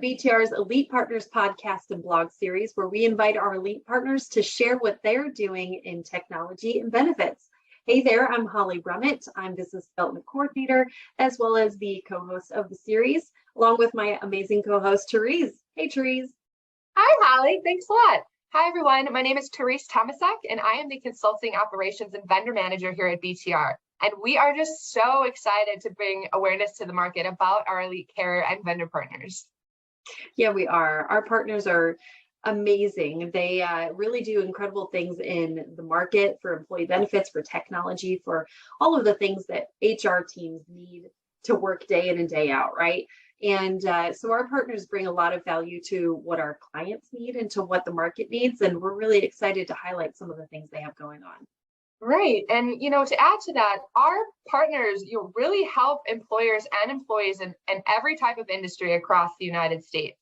BTR's Elite Partners podcast and blog series, where we invite our elite partners to share what they're doing in technology and benefits. Hey there, I'm Holly Brummett. I'm Business Development Coordinator, as well as the co-host of the series, along with my amazing co-host, Therese. Hey, Therese. Hi, Holly. Thanks a lot. Hi, everyone. My name is Therese Tomasek, and I am the Consulting Operations and Vendor Manager here at BTR. And we are just so excited to bring awareness to the market about our elite carrier and vendor partners. Yeah, we are. Our partners are amazing. They really do incredible things in the market for employee benefits, for technology, for all of the things that HR teams need to work day in and day out, right? And so our partners bring a lot of value to what our clients need and to what the market needs. And we're really excited to highlight some of the things they have going on. Right. And, to add to that, our partners, really help employers and employees in every type of industry across the United States.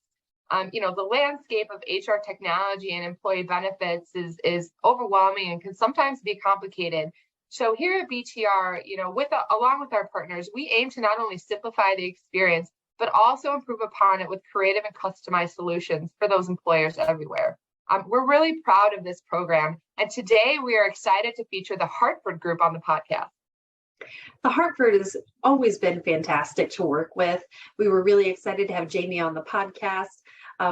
The landscape of HR technology and employee benefits is overwhelming and can sometimes be complicated. So here at BTR, along with our partners, we aim to not only simplify the experience, but also improve upon it with creative and customized solutions for those employers everywhere. We're really proud of this program. And today we are excited to feature the Hartford group on the podcast. The Hartford has always been fantastic to work with. We were really excited to have Jamie on the podcast.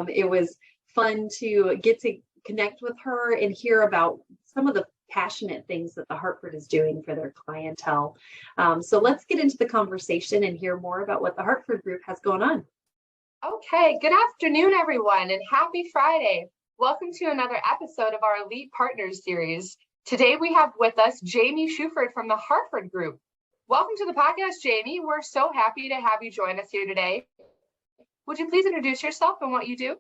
It was fun to get to connect with her and hear about some of the passionate things that the Hartford is doing for their clientele. So let's get into the conversation and hear more about what the Hartford group has going on. Okay, good afternoon, everyone, and happy Friday. Welcome to another episode of our Elite Partners series. Today we have with us Jamie Shuford from the Hartford Group. Welcome to the podcast, Jamie. We're so happy to have you join us here today. Would you please introduce yourself and what you do?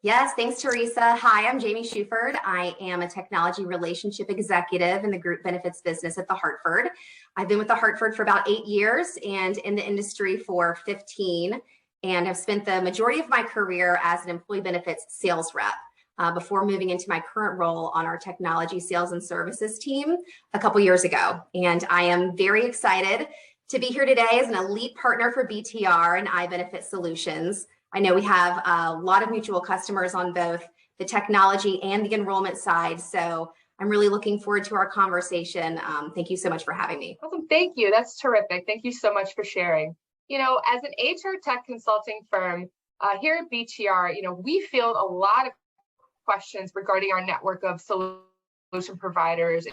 Yes, thanks, Teresa. Hi, I'm Jamie Shuford. I am a technology relationship executive in the group benefits business at the Hartford. I've been with the Hartford for about 8 years and in the industry for 15, and have spent the majority of my career as an employee benefits sales rep. Before moving into my current role on our technology sales and services team a couple years ago. And I am very excited to be here today as an elite partner for BTR and iBenefit Solutions. I know we have a lot of mutual customers on both the technology and the enrollment side. So I'm really looking forward to our conversation. Thank you so much for having me. Awesome. Thank you. That's terrific. Thank you so much for sharing. As an HR tech consulting firm here at BTR, we field a lot of questions regarding our network of solution providers.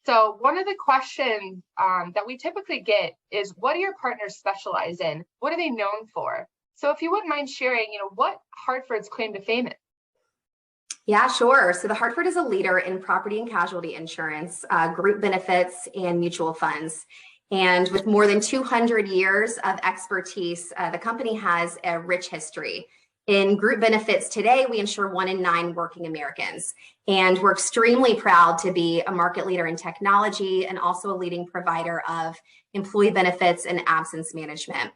So one of the questions that we typically get is, what do your partners specialize in? What are they known for? So if you wouldn't mind sharing, what Hartford's claim to fame is. Yeah, sure. So the Hartford is a leader in property and casualty insurance, group benefits, and mutual funds. And with more than 200 years of expertise, the company has a rich history. In group benefits today, we insure 1 in 9 working Americans. And we're extremely proud to be a market leader in technology and also a leading provider of employee benefits and absence management.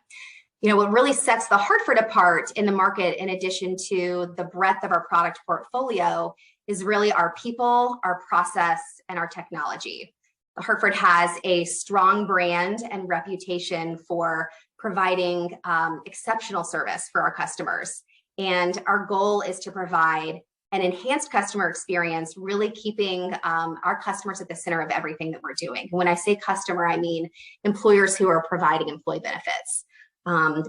What really sets the Hartford apart in the market, in addition to the breadth of our product portfolio, is really our people, our process, and our technology. The Hartford has a strong brand and reputation for providing exceptional service for our customers. And our goal is to provide an enhanced customer experience, really keeping our customers at the center of everything that we're doing. When I say customer, I mean employers who are providing employee benefits.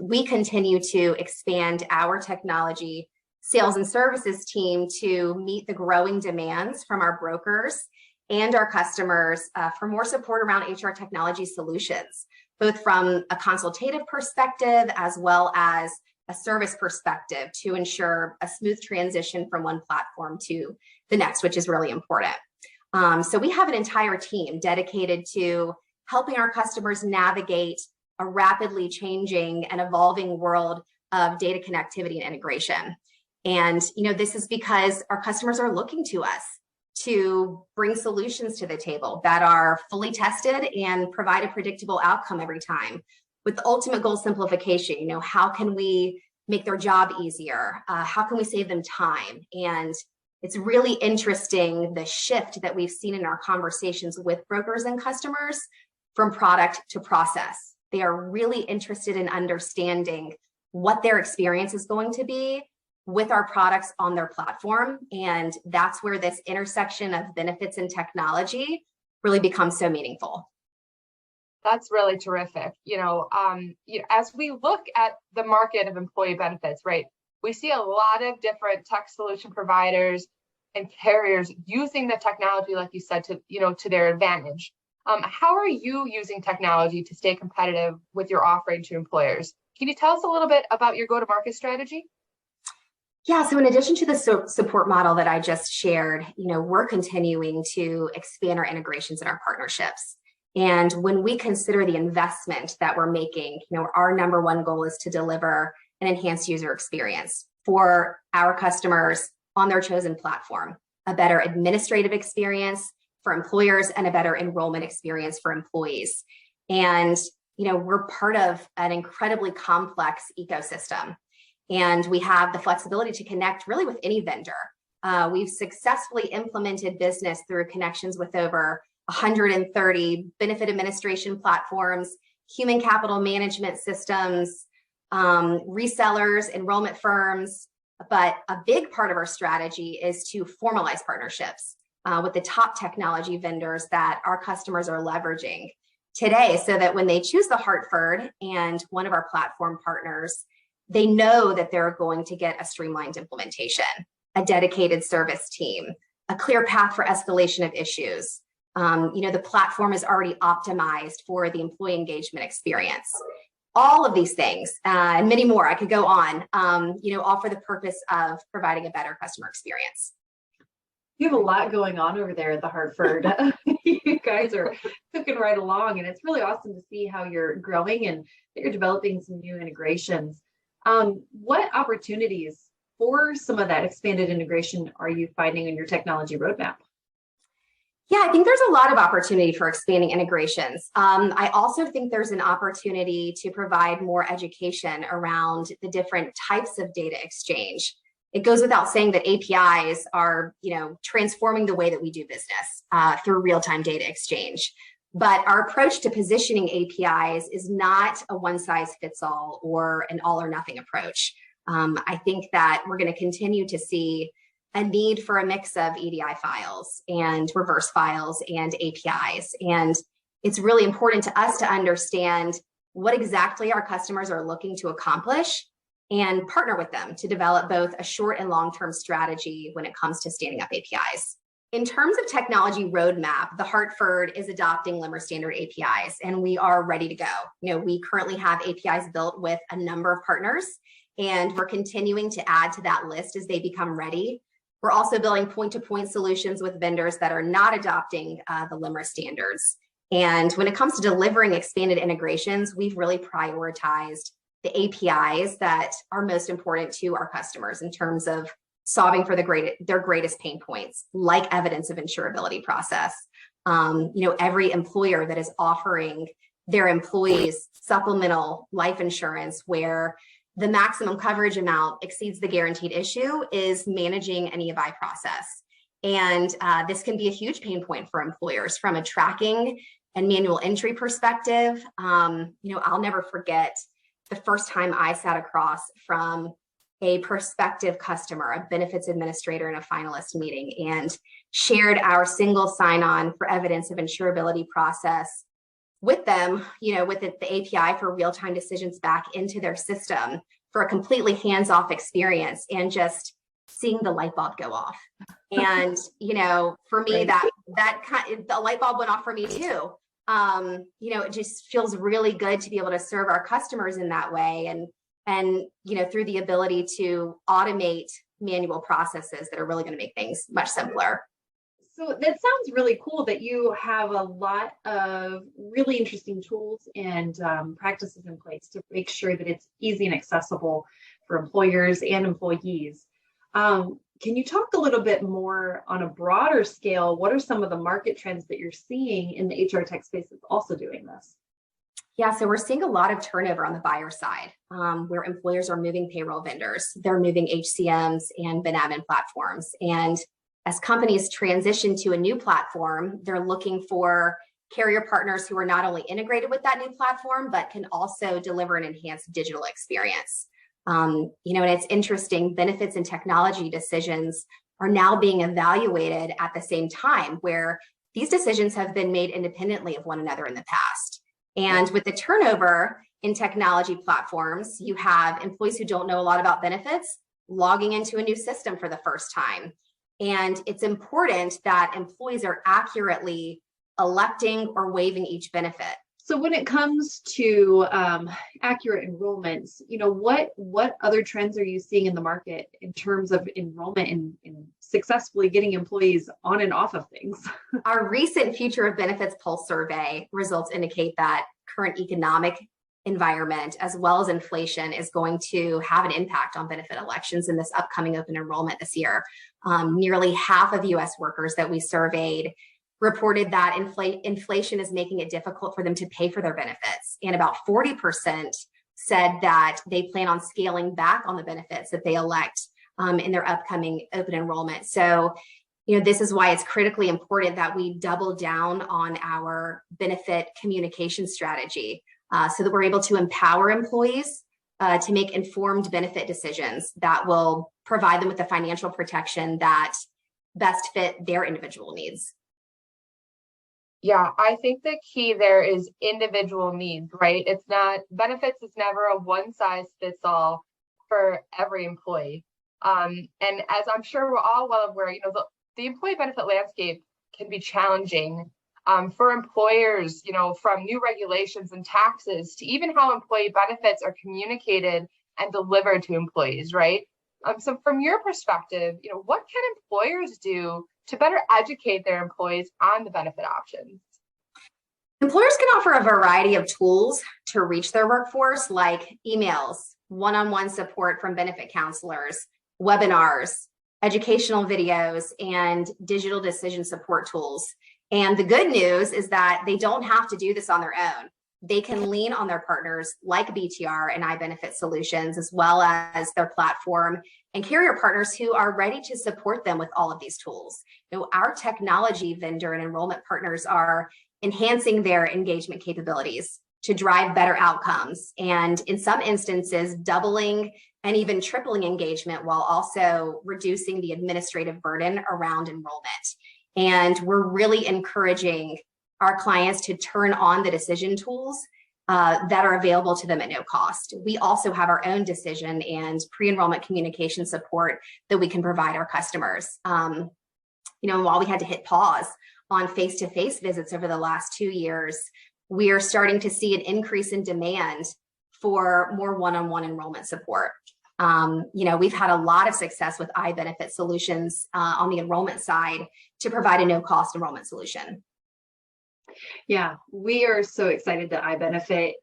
We continue to expand our technology sales and services team to meet the growing demands from our brokers and our customers for more support around HR technology solutions, both from a consultative perspective as well as a service perspective, to ensure a smooth transition from one platform to the next, which is really important. So we have an entire team dedicated to helping our customers navigate a rapidly changing and evolving world of data connectivity and integration. And this is because our customers are looking to us to bring solutions to the table that are fully tested and provide a predictable outcome every time, with the ultimate goal, simplification. How can we make their job easier? How can we save them time? And it's really interesting, the shift that we've seen in our conversations with brokers and customers from product to process. They are really interested in understanding what their experience is going to be with our products on their platform. And that's where this intersection of benefits and technology really becomes so meaningful. That's really terrific. As we look at the market of employee benefits, right, we see a lot of different tech solution providers and carriers using the technology, like you said, to their advantage. How are you using technology to stay competitive with your offering to employers? Can you tell us a little bit about your go-to-market strategy? Yeah, so in addition to the support model that I just shared, we're continuing to expand our integrations and our partnerships. And when we consider the investment that we're making, our number one goal is to deliver an enhanced user experience for our customers on their chosen platform, a better administrative experience for employers and a better enrollment experience for employees. And, we're part of an incredibly complex ecosystem, and we have the flexibility to connect really with any vendor. We've successfully implemented business through connections with over 130 benefit administration platforms, human capital management systems, resellers, enrollment firms. But a big part of our strategy is to formalize partnerships with the top technology vendors that our customers are leveraging today, so that when they choose the Hartford and one of our platform partners, they know that they're going to get a streamlined implementation, a dedicated service team, a clear path for escalation of issues. The platform is already optimized for the employee engagement experience. All of these things and many more, I could go on, all for the purpose of providing a better customer experience. You have a lot going on over there at the Hartford. You guys are cooking right along, and it's really awesome to see how you're growing and that you're developing some new integrations. What opportunities for some of that expanded integration are you finding in your technology roadmap? Yeah, I think there's a lot of opportunity for expanding integrations. I also think there's an opportunity to provide more education around the different types of data exchange. It goes without saying that APIs are, transforming the way that we do business through real-time data exchange. But our approach to positioning APIs is not a one-size-fits-all or an all-or-nothing approach. I think that we're going to continue to see a need for a mix of EDI files and reverse files and APIs. And it's really important to us to understand what exactly our customers are looking to accomplish and partner with them to develop both a short and long-term strategy when it comes to standing up APIs. In terms of technology roadmap, the Hartford is adopting LIMR standard APIs, and we are ready to go. We currently have APIs built with a number of partners, and we're continuing to add to that list as they become ready. We're also building point-to-point solutions with vendors that are not adopting the LIMR standards. And when it comes to delivering expanded integrations, we've really prioritized the APIs that are most important to our customers in terms of solving for their greatest pain points, like evidence of insurability process. Every employer that is offering their employees supplemental life insurance where the maximum coverage amount exceeds the guaranteed issue is managing an EBI process. And this can be a huge pain point for employers from a tracking and manual entry perspective. I'll never forget the first time I sat across from a prospective customer, a benefits administrator in a finalist meeting, and shared our single sign-on for evidence of insurability process with them, with the API for real-time decisions back into their system for a completely hands-off experience, and just seeing the light bulb go off. And, for me, Right. the light bulb went off for me too. It just feels really good to be able to serve our customers in that way. And through the ability to automate manual processes that are really going to make things much simpler. So that sounds really cool that you have a lot of really interesting tools and practices in place to make sure that it's easy and accessible for employers and employees. Can you talk a little bit more on a broader scale? What are some of the market trends that you're seeing in the HR tech space that's also doing this? Yeah, so we're seeing a lot of turnover on the buyer side, where employers are moving payroll vendors, they're moving HCMs and ben admin platforms. And as companies transition to a new platform, they're looking for carrier partners who are not only integrated with that new platform, but can also deliver an enhanced digital experience. And it's interesting, benefits and technology decisions are now being evaluated at the same time, where these decisions have been made independently of one another in the past. And with the turnover in technology platforms, you have employees who don't know a lot about benefits logging into a new system for the first time. And it's important that employees are accurately electing or waiving each benefit. So when it comes to accurate enrollments, what other trends are you seeing in the market in terms of enrollment in successfully getting employees on and off of things? Our recent Future of Benefits Pulse survey results indicate that current economic environment, as well as inflation, is going to have an impact on benefit elections in this upcoming open enrollment this year. Nearly half of U.S. workers that we surveyed reported that inflation is making it difficult for them to pay for their benefits. And about 40% said that they plan on scaling back on the benefits that they elect in their upcoming open enrollment. So, this is why it's critically important that we double down on our benefit communication strategy so that we're able to empower employees to make informed benefit decisions that will provide them with the financial protection that best fit their individual needs. Yeah, I think the key there is individual needs, right? It's not benefits is never a one size fits all for every employee. And as I'm sure we're all well aware, the employee benefit landscape can be challenging for employers, from new regulations and taxes to even how employee benefits are communicated and delivered to employees, right? So from your perspective, what can employers do to better educate their employees on the benefit options? Employers can offer a variety of tools to reach their workforce, like emails, one-on-one support from benefit counselors, webinars, educational videos, and digital decision support tools. And the good news is that they don't have to do this on their own. They can lean on their partners like BTR and iBenefit Solutions, as well as their platform and carrier partners who are ready to support them with all of these tools. Our technology vendor and enrollment partners are enhancing their engagement capabilities to drive better outcomes, and in some instances, doubling and even tripling engagement while also reducing the administrative burden around enrollment. And we're really encouraging our clients to turn on the decision tools that are available to them at no cost. We also have our own decision and pre-enrollment communication support that we can provide our customers. While we had to hit pause on face-to-face visits over the last 2 years, we are starting to see an increase in demand for more one-on-one enrollment support. We've had a lot of success with iBenefit Solutions on the enrollment side to provide a no-cost enrollment solution. Yeah, we are so excited that iBenefit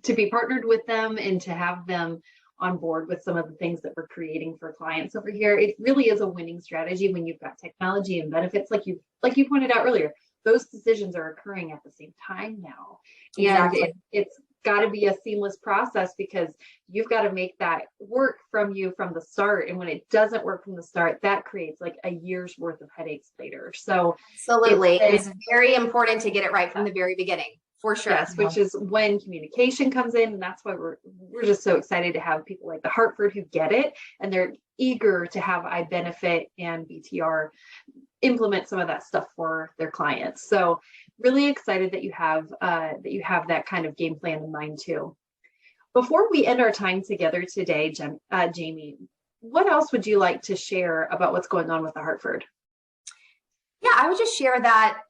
to be partnered with them and to have them on board with some of the things that we're creating for clients over here. It really is a winning strategy when you've got technology and benefits, like you pointed out earlier. Those decisions are occurring at the same time now, Exactly. and it's got to be a seamless process because you've got to make that work from the start. And when it doesn't work from the start, that creates like a year's worth of headaches later. So absolutely, it's very important to get it right from the very beginning, for sure. Yes, which is when communication comes in, and that's why we're just so excited to have people like the Hartford who get it, and they're eager to have iBenefit and BTR implement some of that stuff for their clients. So really excited that you have that kind of game plan in mind too. Before we end our time together today, Jamie, what else would you like to share about what's going on with the Hartford? Yeah, I would just share that,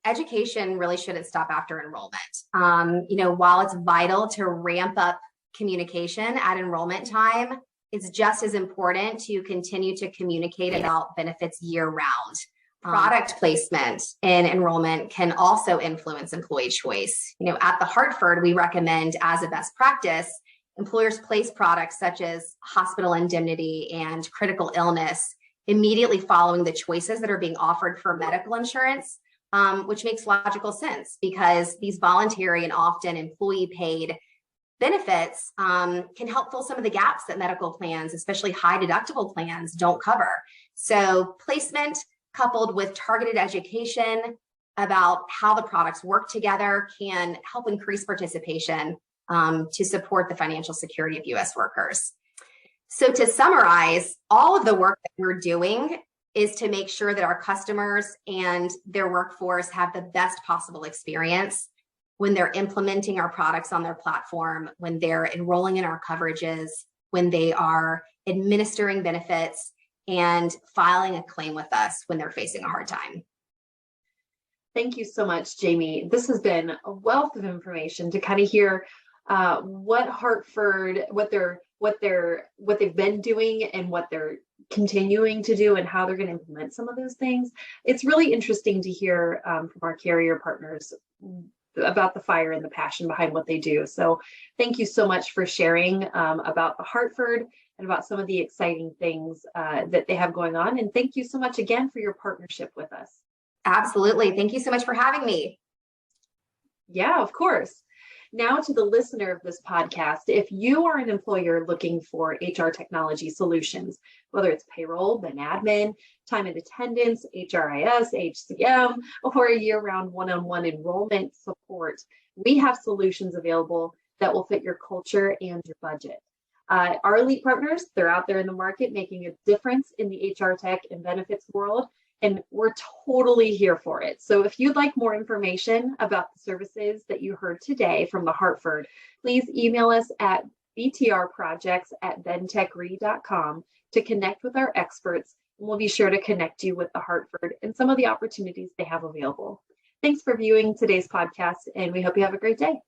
education really shouldn't stop after enrollment. While it's vital to ramp up communication at enrollment time, it's just as important to continue to communicate about benefits year round. Product placement in enrollment can also influence employee choice. At the Hartford, we recommend as a best practice, employers place products such as hospital indemnity and critical illness immediately following the choices that are being offered for medical insurance, which makes logical sense because these voluntary and often employee paid benefits can help fill some of the gaps that medical plans, especially high deductible plans, don't cover. So placement coupled with targeted education about how the products work together can help increase participation to support the financial security of U.S. workers. So to summarize, all of the work that we're doing is to make sure that our customers and their workforce have the best possible experience when they're implementing our products on their platform, when they're enrolling in our coverages, when they are administering benefits, and filing a claim with us when they're facing a hard time. Thank you so much, Jamie. This has been a wealth of information to kind of hear what Hartford, what they've been doing and what they're continuing to do and how they're going to implement some of those things. It's really interesting to hear from our carrier partners about the fire and the passion behind what they do. So thank you so much for sharing about the Hartford and about some of the exciting things that they have going on. And thank you so much again for your partnership with us. Absolutely. Thank you so much for having me. Yeah, of course. Now to the listener of this podcast, if you are an employer looking for HR technology solutions, whether it's payroll, ben admin, time and attendance, HRIS, HCM, or a year-round one-on-one enrollment support, we have solutions available that will fit your culture and your budget. Our elite partners, they're out there in the market making a difference in the HR tech and benefits world, and we're totally here for it. So if you'd like more information about the services that you heard today from the Hartford, please email us at btrprojects@bentechre.com to connect with our experts, and we'll be sure to connect you with the Hartford and some of the opportunities they have available. Thanks for viewing today's podcast, and we hope you have a great day.